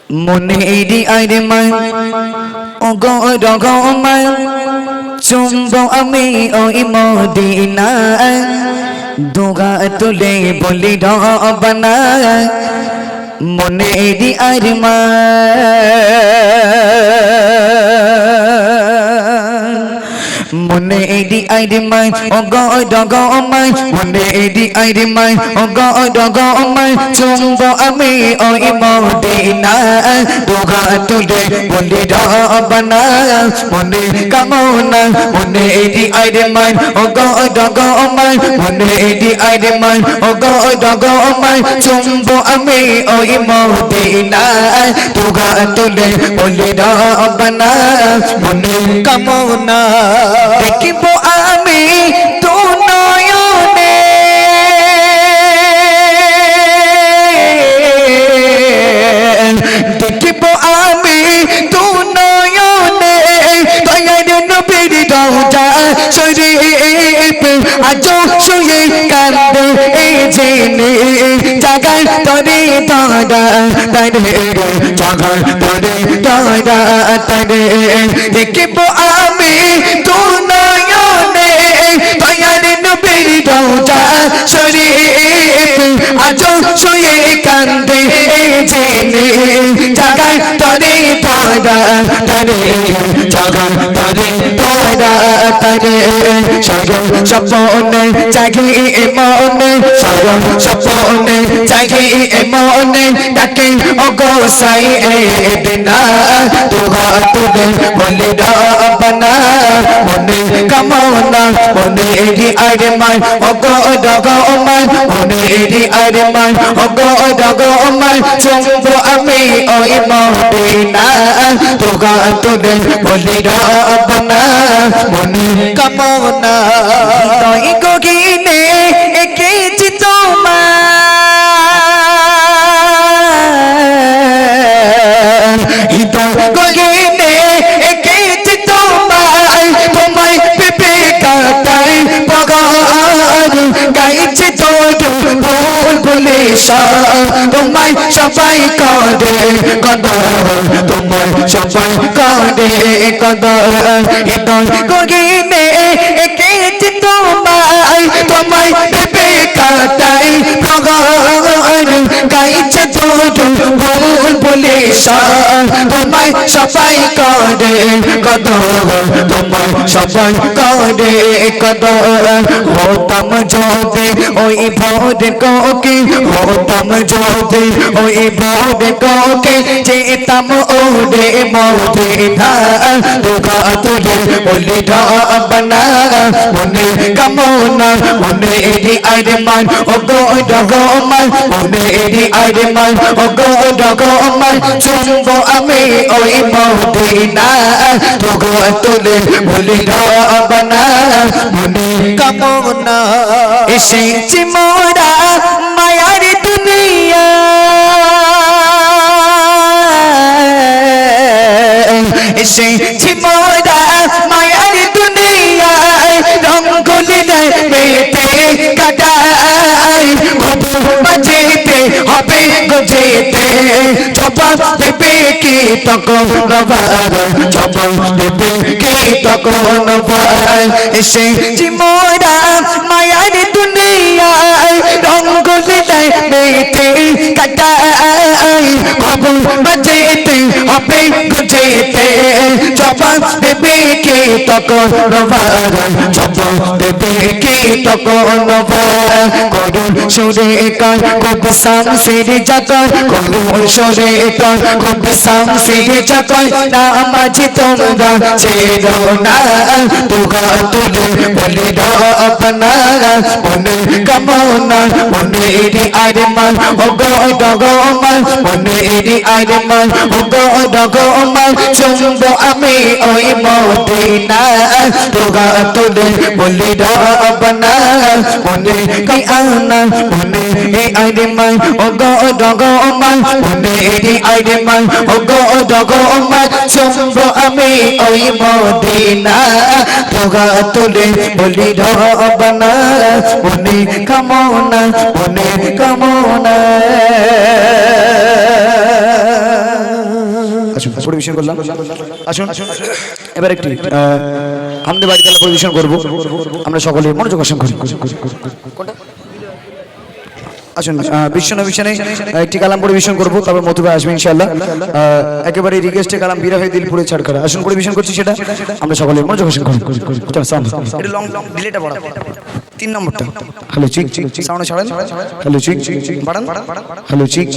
মনেরি আইরে মান ও গো রগমান চুম্ব আমি ওই মদিনায় দুগা তুলে বলি রব্বানা মনেরি আইরে মনেরি আইরে মান ও গো রগমান মনেরি আইরে মান ও গো রগমান চুম্ব আমি ওই মদিনায় দুগা তুলে বলি রব্বানা মনে কামনা মনেরি আইরে মান ও গো রগমান মনেরি আইরে মান ও গো রগমান চুম্ব আমি ওই মদিনায় দুগা তুলে বলি রব্বানা মনে কামনা দেখিব আমি তো নয়নে দেখিব আমি তো নয়নে দয়ার নবীর রওজা শরীফ আজ শুয়ে কান্দে এই জেনে জাগায় তরে তারা তরে জাগায় তরে তারা তরে দেখিব আমি তো নয়নে দয়ার নবীর রওজা শরীফ আজ শুয়ে কান্দে এই জেনে জাগায় তরে তারা তরে জাগায় তরে তারা তরে সাগর স্বপ্নে জাগি মনে সাগর স্বপ্নে জাগি মনে ডাকে ওগো সাই দিনা দুহা তুলে বলি রব্বানা মনে কামনা মনেরি আইরে মান ওগো রগমান মনেরি আইরে মান ওগো রগমান চুম্ব আমি ওই মদিনা দুহা তুলে বলি রব্বানা মনে কামনা হৃদয় গগিনে এঁকেছি তোমার হৃদয় গগিনে এঁকেছি তোমায় তোমায় পেপে কাটাই পগার গাইছে তোর ভুল বলে তোমায় সবাই করে কদর তোমায় সবাই করে কদর হৃদয় গগিনে এঁকেছি তোমায় তোমায় পেপে কাটাই পগার গাইছে তোর ভুল বলে তোমায় সবাই করে কদর তোমায় সবাই করে কদর হতাম যদি ওই ভোর কোকে হতাম যদি ওই ভোর কোকে যেতাম ওরে মদিনা দুগা তুলে বলি রব্বানা মনে কামনা মনেরি আইরে মান ও গো রগমান মনেরি আইরে মান ও গো রগমান চুম্ব আমি ওই মদিনা দুগা তুলে বলি রব্বানা মনে কামনা এসেছি মোরা মায়ার দুনিয়া এসেছি মোরা মায়ার দুনিয়ায় রঙ্গলিনে মেতে কাটাই বাজেতে হবে গজেতে জবাব দেবে কি তখন নবার জবাব দেবে কি তখন নবার এসেছি মোরা মায়ার দুনিয়ায় রঙ্গলিনে মেতে কাটাই খবর বাজেতে হবে গজেতে জবাব দেবে কি তখন নবার জবাব দেবে কি তখন নবার করুন সুরে কার খুব শামসির জাতর করুন সুরে কার খুব শামসির জাতর নামাজি তোমরা ছেড়ো না দুগা তুলে বলি রব্বানা মনে কামনা মনেরি আইরে মান ও গো রগমান মনেরি আইরে মান ও গো রগমান চুম্ব আমি ওই মদিনা দুগা তুলে বলি রব্বানা মনে কামনা মনেরি আইরে মান ও গো রগমান মনেরি আইরে মান ও গো রগমান চুম্ব আমি ওই মদিনা দুগা তুলে বলি রব্বানা মনে কামনা মনে কামনা আসুন পরিবেশন করলাম। আসুন এবার একটি আমাদের বাড়ি তালা পরিবেশন করবো, আমরা সকলে মনোযোগ আকর্ষণ করি। আসুন বিশ্বনবী শানে একটি কালাম পরিবেশন করবো, তারপর মতুবা আসবে ইনশাআল্লাহ। একেবারে রিকোয়েস্টে কালাম বিরা হয়ে দিলপুরে ছাড় করা। আসুন পরিবেশন করছি সেটা, আমরা সকলে মনোযোগ আকর্ষণ করি। এটা লং ডিলেটা বাড়ান, 3 নম্বরটা। হ্যালো চিক সাউন্ড ছাড়েন, হ্যালো চিক বাড়ান, হ্যালো চিক।